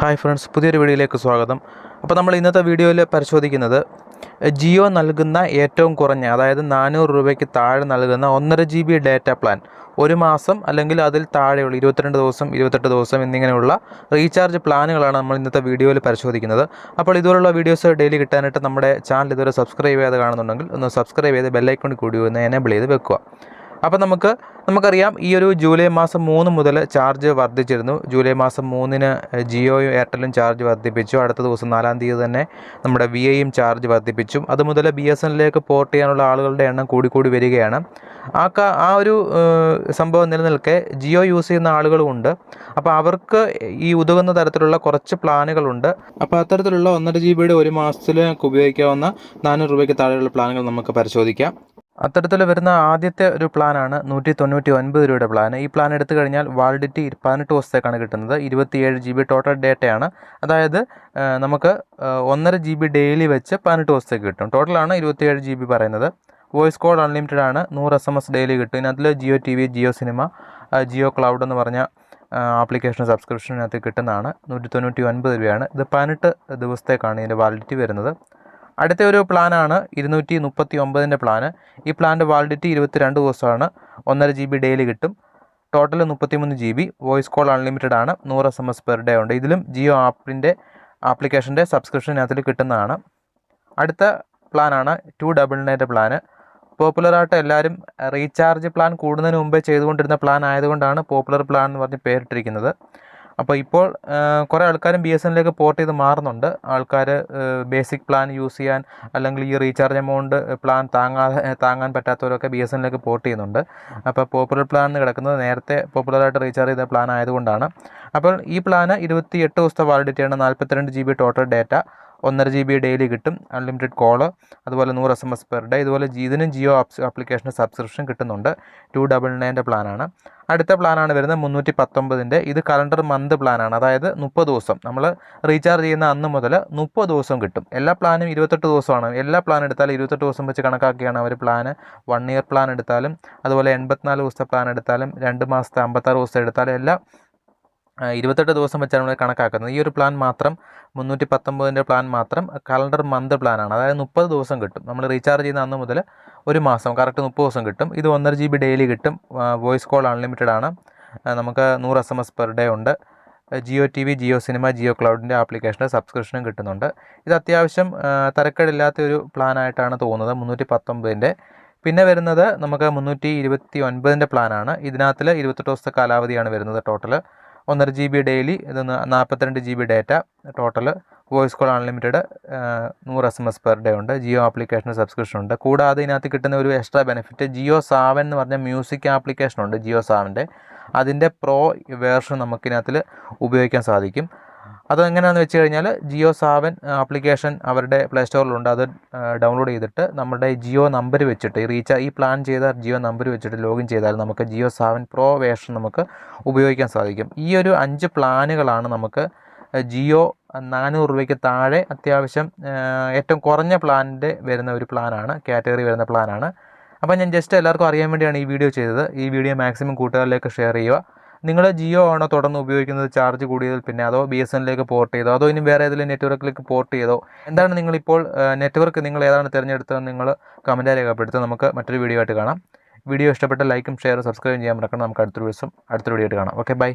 Hi friends, പുതിയൊരു വീഡിയോയിലേക്ക് സ്വാഗതം. അപ്പോൾ നമ്മൾ ഇന്നത്തെ വീഡിയോയിൽ പരിശോധിക്കുന്നത് ജിയോ നൽകുന്ന ഏറ്റവും കുറഞ്ഞ, അതായത് 400 രൂപയ്ക്ക് താഴെ നൽകുന്ന 1.5 GB ഡാറ്റ പ്ലാൻ, ഒരു മാസം അല്ലെങ്കിൽ അതിൽ താഴെയുള്ള 22 ദിവസം, 28 ദിവസം എന്നിങ്ങനെയുള്ള റീചാർജ് പ്ലാനുകളാണ് നമ്മൾ ഇന്നത്തെ വീഡിയോയിൽ പരിശോധിക്കുന്നത്. അപ്പോൾ ഇതുപോലുള്ള വീഡിയോസ് ഡെയിലി കിട്ടാനായിട്ട് നമ്മുടെ ചാനൽ ഇതുവരെ സബ്സ്ക്രൈബ് ചെയ്യാതെ കാണുന്നുണ്ടെങ്കിൽ ഒന്ന് സബ്സ്ക്രൈബ് ചെയ്ത് ബെല്ലൈക്കൺ കൂടി ഒന്ന് എനേബിൾ ചെയ്ത് വെക്കുക. അപ്പോൾ നമുക്കറിയാം, ഈ ഒരു ജൂലൈ മാസം 3 മുതൽ ചാർജ് വർദ്ധിച്ചിരുന്നു. ജൂലൈ മാസം 3-ന് ജിയോയും എയർടെല്ലും ചാർജ് വർദ്ധിപ്പിച്ചു. അടുത്ത ദിവസം 4-ാം തീയതി തന്നെ നമ്മുടെ വിഐയും ചാർജ് വർദ്ധിപ്പിച്ചു. അതുമുതൽ BSNL-ലേക്ക് പോർട്ട് ചെയ്യാനുള്ള ആളുകളുടെ എണ്ണം കൂടിക്കൂടി വരികയാണ്. ആ ഒരു സംഭവം നിലനിൽക്കെ ജിയോ യൂസ് ചെയ്യുന്ന ആളുകളുമുണ്ട്. അപ്പോൾ അവർക്ക് ഈ ഉതകുന്ന തരത്തിലുള്ള കുറച്ച് പ്ലാനുകളുണ്ട്. അപ്പോൾ അത്തരത്തിലുള്ള 1.5 GB ഒരു മാസത്തിലേക്ക് ഉപയോഗിക്കാവുന്ന 400 രൂപയ്ക്ക് താഴെയുള്ള പ്ലാനുകൾ നമുക്ക് പരിശോധിക്കാം. അത്തരത്തിൽ വരുന്ന ആദ്യത്തെ ഒരു പ്ലാനാണ് 199 രൂപയുടെ പ്ലാൻ. ഈ പ്ലാൻ എടുത്തു കഴിഞ്ഞാൽ വാലിഡിറ്റി 18 ദിവസത്തേക്കാണ് കിട്ടുന്നത്. 27 GB ടോട്ടൽ ഡേറ്റയാണ്. അതായത് നമുക്ക് 1.5 GB ഡെയിലി വെച്ച് 18 ദിവസത്തേക്ക് കിട്ടും. ടോട്ടലാണ് 27 GB പറയുന്നത്. വോയിസ് കോൾ അൺലിമിറ്റഡ് ആണ്. 100 SMS ഡെയിലി കിട്ടും. ഇതിനകത്തിൽ Jio TV, Jio cinema, Jio cloud എന്ന് പറഞ്ഞ ആപ്ലിക്കേഷൻ സബ്സ്ക്രിപ്ഷനകത്ത് കിട്ടുന്നതാണ്. 199 രൂപയാണ്. ഇത് 18 ദിവസത്തേക്കാണ് ഇതിൻ്റെ വാലിഡിറ്റി വരുന്നത്. അടുത്ത ഒരു പ്ലാനാണ് 239-ൻ്റെ പ്ലാന്. ഈ പ്ലാൻ്റെ വാലിഡിറ്റി 22 ദിവസമാണ്. 1.5 GB ഡെയിലി കിട്ടും. Total 33 GB. Voice call unlimited ആണ്. 100 SMS പെർ ഡേ ഉണ്ട്. ഇതിലും ജിയോ ആപ്ലിക്കേഷൻ്റെ സബ്സ്ക്രിപ്ഷനകത്തിൽ കിട്ടുന്നതാണ്. അടുത്ത പ്ലാനാണ് 299-ൻ്റെ പ്ലാന്. പോപ്പുലറായിട്ട് എല്ലാവരും റീചാർജ് പ്ലാൻ കൂടുന്നതിന് മുമ്പേ ചെയ്തുകൊണ്ടിരുന്ന പ്ലാൻ ആയതുകൊണ്ടാണ് പോപ്പുലർ പ്ലാൻ എന്ന് പറഞ്ഞ് പേരിട്ടിരിക്കുന്നത്. അപ്പോൾ ഇപ്പോൾ കുറേ ആൾക്കാരും BSNL-ലേക്ക് പോർട്ട് ചെയ്ത് മാറുന്നുണ്ട്. ആൾക്കാർ ബേസിക് പ്ലാൻ യൂസ് ചെയ്യാൻ, അല്ലെങ്കിൽ ഈ റീചാർജ് എമൗണ്ട് പ്ലാൻ താങ്ങാൻ പറ്റാത്തവരൊക്കെ BSNL-ലേക്ക് പോർട്ട് ചെയ്യുന്നുണ്ട്. അപ്പോൾ പോപ്പുലർ പ്ലാൻ എന്ന് കിടക്കുന്നത് നേരത്തെ പോപ്പുലറായിട്ട് റീചാർജ് ചെയ്ത പ്ലാൻ ആയതുകൊണ്ടാണ്. അപ്പോൾ ഈ പ്ലാന് 28 ദിവസത്തെ വാലിഡിറ്റിയാണ്. 42 GB total data, 1.5 GB daily കിട്ടും. അൺലിമിറ്റഡ് കോള്, അതുപോലെ 100 SMS പെർ ഡേ. ഇതുപോലെ ഇതിനും ജിയോ ആപ്ലിക്കേഷൻ്റെ സബ്സ്ക്രിപ്ഷൻ കിട്ടുന്നുണ്ട്. 299-ൻ്റെ പ്ലാനാണ്. അടുത്ത പ്ലാനാണ് വരുന്നത് 319-ൻ്റെ. ഇത് കലണ്ടർ മന്ത് പ്ലാനാണ്. അതായത് 30 ദിവസം നമ്മൾ റീചാർജ് ചെയ്യുന്ന അന്ന് മുതൽ 30 ദിവസം കിട്ടും. എല്ലാ പ്ലാനും 28 ദിവസമാണ്. എല്ലാ പ്ലാൻ എടുത്താലും 28 ദിവസം വെച്ച് കണക്കാക്കിയാണ് അവർ പ്ലാന്. 1 ഇയർ പ്ലാൻ എടുത്താലും, അതുപോലെ 84 ദിവസത്തെ പ്ലാൻ എടുത്താലും, 2 മാസത്തെ 56 ദിവസത്തെ എടുത്താലും എല്ലാം 28 ദിവസം വെച്ചാണ് നമ്മൾ കണക്കാക്കുന്നത്. ഈ ഒരു പ്ലാൻ മാത്രം, 319-ൻ്റെ പ്ലാൻ മാത്രം കലണ്ടർ മന്ത് പ്ലാനാണ്. അതായത് 30 ദിവസം കിട്ടും. നമ്മൾ റീചാർജ് ചെയ്യുന്ന അന്ന് മുതൽ ഒരു മാസം കറക്റ്റ് 30 ദിവസം കിട്ടും. ഇത് 1.5 GB ഡെയിലി കിട്ടും. വോയിസ് കോൾ അൺലിമിറ്റഡ് ആണ്. നമുക്ക് 100 SMS പെർ ഡേ ഉണ്ട്. ജിയോ TV, ജിയോ സിനിമ, ജിയോ ക്ലൗഡിൻ്റെ ആപ്ലിക്കേഷൻ്റെ സബ്സ്ക്രിപ്ഷനും കിട്ടുന്നുണ്ട്. ഇത് അത്യാവശ്യം തരക്കേടില്ലാത്ത ഒരു പ്ലാനായിട്ടാണ് തോന്നുന്നത്, 319-ൻ്റെ. പിന്നെ വരുന്നത് നമുക്ക് 329-ൻ്റെ പ്ലാനാണ്. ഇതിനകത്തിൽ 28 ദിവസത്തെ കാലാവധിയാണ് വരുന്നത്. ടോട്ടൽ 1.5 GB ഡെയിലി, ഇത് 42 GB data, total voice call unlimited, 100 SMS per day ഉണ്ട്. ജിയോ ആപ്ലിക്കേഷന് സബ്സ്ക്രിപ്ഷൻ ഉണ്ട്. കൂടാതെ ഇതിനകത്ത് കിട്ടുന്ന ഒരു എക്സ്ട്രാ ബെനിഫിറ്റ്, ജിയോ സാവൻ എന്ന് പറഞ്ഞ മ്യൂസിക് ആപ്ലിക്കേഷൻ ഉണ്ട്. ജിയോ സാവൻ്റെ അതിൻ്റെ പ്രോ വേർഷൻ നമുക്കിതിനകത്തിൽ ഉപയോഗിക്കാൻ സാധിക്കും. അതെങ്ങനെയാണെന്ന് വെച്ച് കഴിഞ്ഞാൽ, ജിയോ സാവൻ ആപ്ലിക്കേഷൻ അവരുടെ പ്ലേ സ്റ്റോറിലുണ്ട്. അത് ഡൗൺലോഡ് ചെയ്തിട്ട് നമ്മുടെ ജിയോ നമ്പർ വെച്ചിട്ട് ഈ പ്ലാൻ ചെയ്ത ജിയോ നമ്പർ വെച്ചിട്ട് ലോഗിൻ ചെയ്താൽ നമുക്ക് ജിയോ സാവൻ പ്രോ വേർഷൻ നമുക്ക് ഉപയോഗിക്കാൻ സാധിക്കും. ഈ ഒരു 5 പ്ലാനുകളാണ് നമുക്ക് ജിയോ 400 രൂപയ്ക്ക് താഴെ അത്യാവശ്യം ഏറ്റവും കുറഞ്ഞ പ്ലാനിൻ്റെ വരുന്ന ഒരു പ്ലാനാണ്, കാറ്റഗറി വരുന്ന പ്ലാനാണ്. അപ്പോൾ ഞാൻ ജസ്റ്റ് എല്ലാവർക്കും അറിയാൻ വേണ്ടിയാണ് ഈ വീഡിയോ ചെയ്തത്. ഈ വീഡിയോ മാക്സിമം കൂട്ടുകാരിലേക്ക് ഷെയർ ചെയ്യുക. നിങ്ങൾ ജിയോ ആണോ തുടർന്ന് ഉപയോഗിക്കുന്നത് ചാർജ് കൂടിയതിൽ പിന്നെ, അതോ BSNL-ലേക്ക് പോർട്ട് ചെയ്തോ, അതോ ഇനി വേറെ ഏതെങ്കിലും നെറ്റ്വർക്കിലേക്ക് പോർട്ട് ചെയ്തോ, എന്താണ് നിങ്ങളിപ്പോൾ നെറ്റ്വർക്ക് നിങ്ങൾ ഏതാണ് തിരഞ്ഞെടുത്തതെന്ന് നിങ്ങൾ കമൻറ്റായി രേഖപ്പെടുത്തുക. നമുക്ക് മറ്റൊരു വീഡിയോ ആയിട്ട് കാണാം. വീഡിയോ ഇഷ്ടപ്പെട്ട ലൈക്കും ഷെയറും സബ്സ്ക്രൈബ് ചെയ്യാൻ മറക്കണം. നമുക്ക് അടുത്തൊരു വീഡിയോ ആയിട്ട് കാണാം. Okay, by.